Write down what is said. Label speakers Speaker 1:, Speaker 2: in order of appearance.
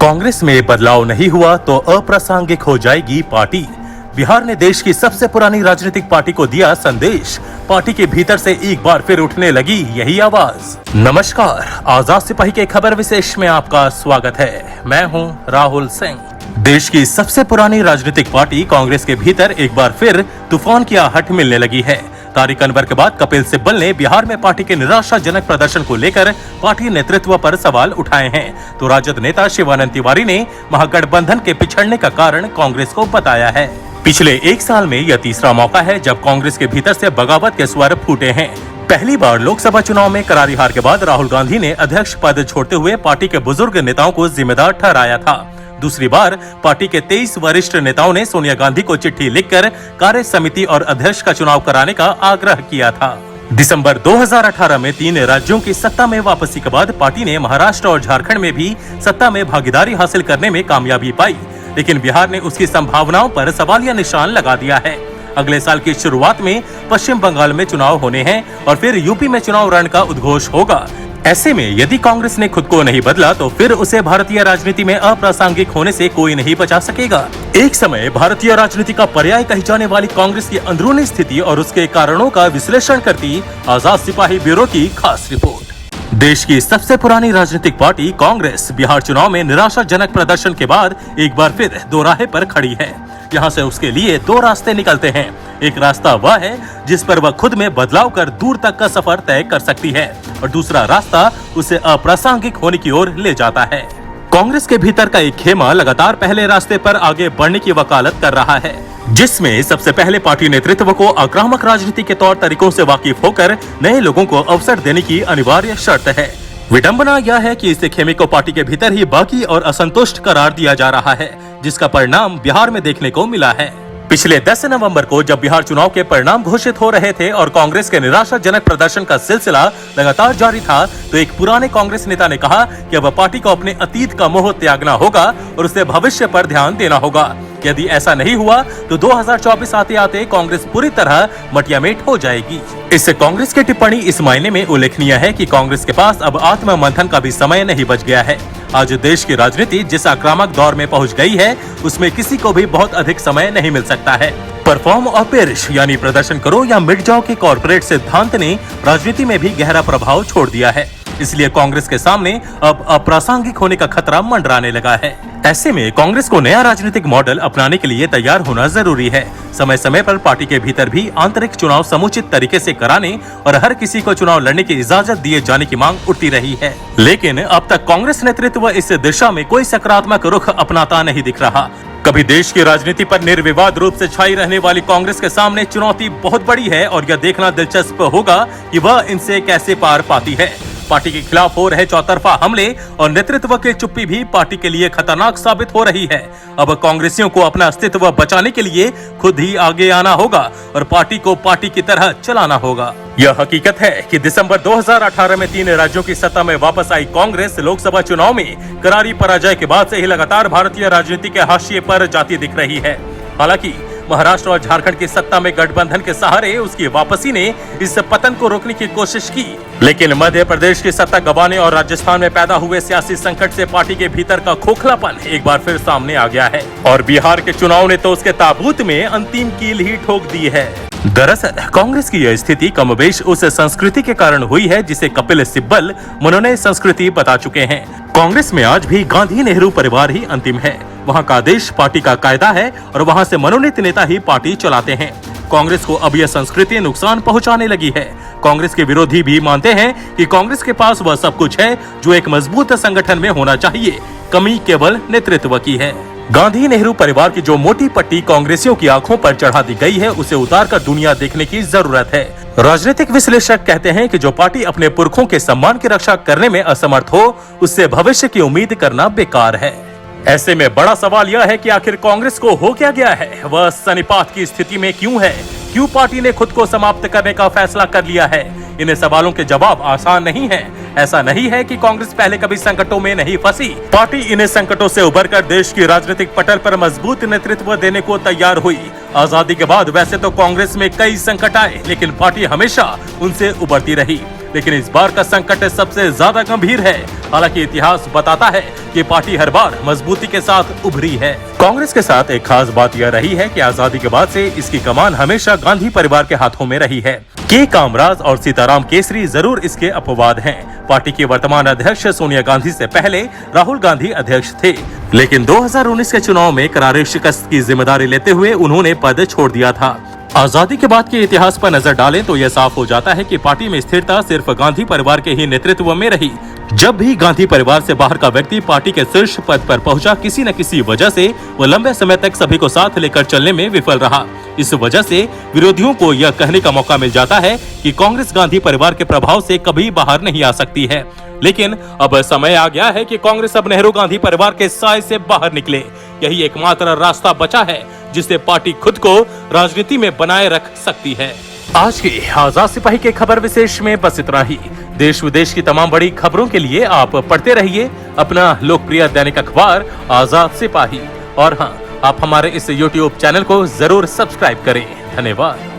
Speaker 1: कांग्रेस में बदलाव नहीं हुआ तो अप्रासंगिक हो जाएगी पार्टी। बिहार ने देश की सबसे पुरानी राजनीतिक पार्टी को दिया संदेश। पार्टी के भीतर से एक बार फिर उठने लगी यही आवाज। नमस्कार, आजाद सिपाही के खबर विशेष में आपका स्वागत है। मैं हूं राहुल सिंह। देश की सबसे पुरानी राजनीतिक पार्टी कांग्रेस के भीतर एक बार फिर तूफान की आहट मिलने लगी है। तारिक अनवर के बाद कपिल सिब्बल ने बिहार में पार्टी के निराशाजनक प्रदर्शन को लेकर पार्टी नेतृत्व पर सवाल उठाए हैं, तो राजद नेता शिवानंद तिवारी ने महागठबंधन के पिछड़ने का कारण कांग्रेस को बताया है। पिछले एक साल में यह तीसरा मौका है जब कांग्रेस के भीतर से बगावत के स्वर फूटे हैं। पहली बार लोकसभा चुनाव में करारी हार के बाद राहुल गांधी ने अध्यक्ष पद छोड़ते हुए पार्टी के बुजुर्ग नेताओं को जिम्मेदार ठहराया था। दूसरी बार पार्टी के 23 वरिष्ठ नेताओं ने सोनिया गांधी को चिट्ठी लिखकर कार्य समिति और अध्यक्ष का चुनाव कराने का आग्रह किया था। दिसंबर 2018 में 3 राज्यों की सत्ता में वापसी के बाद पार्टी ने महाराष्ट्र और झारखंड में भी सत्ता में भागीदारी हासिल करने में कामयाबी पाई, लेकिन बिहार ने उसकी संभावनाओं पर सवालिया निशान लगा दिया है। अगले साल की शुरुआत में पश्चिम बंगाल में चुनाव होने हैं और फिर यूपी में चुनाव रण का उद्घोष होगा। ऐसे में यदि कांग्रेस ने खुद को नहीं बदला तो फिर उसे भारतीय राजनीति में अप्रासंगिक होने से कोई नहीं बचा सकेगा। एक समय भारतीय राजनीति का पर्याय कही जाने वाली कांग्रेस की अंदरूनी स्थिति और उसके कारणों का विश्लेषण करती आजाद सिपाही ब्यूरो की खास रिपोर्ट। देश की सबसे पुरानी राजनीतिक पार्टी कांग्रेस बिहार चुनाव में निराशाजनक प्रदर्शन के बाद एक बार फिर दोराहे पर खड़ी है। यहाँ से उसके लिए 2 रास्ते निकलते हैं। एक रास्ता वह है जिस पर वह खुद में बदलाव कर दूर तक का सफर तय कर सकती है, और दूसरा रास्ता उसे अप्रासंगिक होने की ओर ले जाता है। कांग्रेस के भीतर का एक खेमा लगातार पहले रास्ते पर आगे बढ़ने की वकालत कर रहा है, जिसमें सबसे पहले पार्टी नेतृत्व को आक्रामक राजनीति के तौर तरीकों से वाकिफ होकर नए लोगों को अवसर देने की अनिवार्य शर्त है। विडंबना यह है कि इस खेमे को पार्टी के भीतर ही बाकी और असंतुष्ट करार दिया जा रहा है, जिसका परिणाम बिहार में देखने को मिला है। पिछले 10 नवंबर को जब बिहार चुनाव के परिणाम घोषित हो रहे थे और कांग्रेस के निराशाजनक प्रदर्शन का सिलसिला लगातार जारी था, तो एक पुराने कांग्रेस नेता ने कहा कि अब पार्टी को अपने अतीत का मोह त्यागना होगा और उसे भविष्य पर ध्यान देना होगा। यदि ऐसा नहीं हुआ तो 2024 आते आते कांग्रेस पूरी तरह मटियामेट हो जाएगी। इससे कांग्रेस की टिप्पणी इस मायने में उल्लेखनीय है कि कांग्रेस के पास अब आत्ममंथन का भी समय नहीं बच गया है। आज देश की राजनीति जिस आक्रामक दौर में पहुंच गई है, उसमें किसी को भी बहुत अधिक समय नहीं मिल सकता है। परफॉर्म और पेरिश यानी प्रदर्शन करो या मिट जाओ के कॉर्पोरेट सिद्धांत ने राजनीति में भी गहरा प्रभाव छोड़ दिया है। इसलिए कांग्रेस के सामने अब अप्रासंगिक होने का खतरा मंडराने लगा है। ऐसे में कांग्रेस को नया राजनीतिक मॉडल अपनाने के लिए तैयार होना जरूरी है। समय समय पर पार्टी के भीतर भी आंतरिक चुनाव समुचित तरीके से कराने और हर किसी को चुनाव लड़ने की इजाजत दिए जाने की मांग उठती रही है, लेकिन अब तक कांग्रेस नेतृत्व इस दिशा में कोई सकारात्मक रुख अपनाता नहीं दिख रहा। कभी देश की राजनीति पर निर्विवाद रूप से छाई रहने वाली कांग्रेस के सामने चुनौती बहुत बड़ी है और यह देखना दिलचस्प होगा कि वह इनसे कैसे पार पाती है। पार्टी के खिलाफ हो रहे चौतरफा हमले और नेतृत्व की चुप्पी भी पार्टी के लिए खतरनाक साबित हो रही है। अब कांग्रेसियों को अपना अस्तित्व बचाने के लिए खुद ही आगे आना होगा और पार्टी को पार्टी की तरह चलाना होगा। यह हकीकत है कि दिसंबर 2018 में 3 राज्यों की सत्ता में वापस आई कांग्रेस लोकसभा चुनाव में करारी पराजय के बाद से ही लगातार भारतीय राजनीति के हाशिए पर जाती दिख रही है। हालांकि महाराष्ट्र और झारखंड की सत्ता में गठबंधन के सहारे उसकी वापसी ने इस पतन को रोकने की कोशिश की, लेकिन मध्य प्रदेश की सत्ता गंवाने और राजस्थान में पैदा हुए सियासी संकट से पार्टी के भीतर का खोखलापन एक बार फिर सामने आ गया है और बिहार के चुनाव ने तो उसके ताबूत में अंतिम कील ही ठोक दी है। दरअसल कांग्रेस की यह स्थिति कमोबेश उस संस्कृति के कारण हुई है जिसे कपिल सिब्बल मनोनय संस्कृति बता चुके हैं। कांग्रेस में आज भी गांधी नेहरू परिवार ही अंतिम है। वहां का आदेश पार्टी का कायदा है और वहां से मनोनीत नेता ही पार्टी चलाते हैं। कांग्रेस को अब यह संस्कृति नुकसान पहुंचाने लगी है। कांग्रेस के विरोधी भी मानते हैं कि कांग्रेस के पास वह सब कुछ है जो एक मजबूत संगठन में होना चाहिए, कमी केवल नेतृत्व की है। गांधी नेहरू परिवार की जो मोटी पट्टी कांग्रेसियों की आंखों पर चढ़ा दी गई है, उसे उतार कर दुनिया देखने की जरूरत है। राजनीतिक विश्लेषक कहते हैं कि जो पार्टी अपने पुरखों के सम्मान की रक्षा करने में असमर्थ हो, उससे भविष्य की उम्मीद करना बेकार है। ऐसे में बड़ा सवाल यह है कि आखिर कांग्रेस को हो क्या गया है, वह सन्निपात की स्थिति में क्यों है, क्यों पार्टी ने खुद को समाप्त करने का फैसला कर लिया है। इन सवालों के जवाब आसान नहीं है। ऐसा नहीं है कि कांग्रेस पहले कभी संकटों में नहीं फंसी। पार्टी इन संकटों से उबरकर देश की राजनीतिक पटल पर मजबूत नेतृत्व देने को तैयार हुई। आजादी के बाद वैसे तो कांग्रेस में कई संकट आए, लेकिन पार्टी हमेशा उनसे उबरती रही। लेकिन इस बार का संकट सबसे ज्यादा गंभीर है। हालांकि इतिहास बताता है कि पार्टी हर बार मजबूती के साथ उभरी है। कांग्रेस के साथ एक खास बात यह रही है कि आजादी के बाद से इसकी कमान हमेशा गांधी परिवार के हाथों में रही है। के कामराज और सीताराम केसरी जरूर इसके अपवाद हैं। पार्टी की वर्तमान अध्यक्ष सोनिया गांधी से पहले राहुल गांधी अध्यक्ष थे, लेकिन 2019 के चुनाव में करारी शिकस्त की जिम्मेदारी लेते हुए उन्होंने पद छोड़ दिया था। आजादी के बाद के इतिहास पर नजर डालें तो यह साफ हो जाता है कि पार्टी में स्थिरता सिर्फ गांधी परिवार के ही नेतृत्व में रही। जब भी गांधी परिवार से बाहर का व्यक्ति पार्टी के शीर्ष पद पर पहुंचा, किसी न किसी वजह से वो लंबे समय तक सभी को साथ लेकर चलने में विफल रहा। इस वजह से विरोधियों को यह कहने का मौका मिल जाता है कि कांग्रेस गांधी परिवार के प्रभाव से कभी बाहर नहीं आ सकती है। लेकिन अब समय आ गया है कि कांग्रेस अब नेहरू गांधी परिवार के साए से बाहर निकले। यही एकमात्र रास्ता बचा है जिससे पार्टी खुद को राजनीति में बनाए रख सकती है। आज की आजाद सिपाही के खबर विशेष में बस इतना ही। देश विदेश की तमाम बड़ी खबरों के लिए आप पढ़ते रहिए अपना लोकप्रिय दैनिक अखबार आजाद सिपाही। और हाँ, आप हमारे इस YouTube चैनल को जरूर सब्सक्राइब करें। धन्यवाद।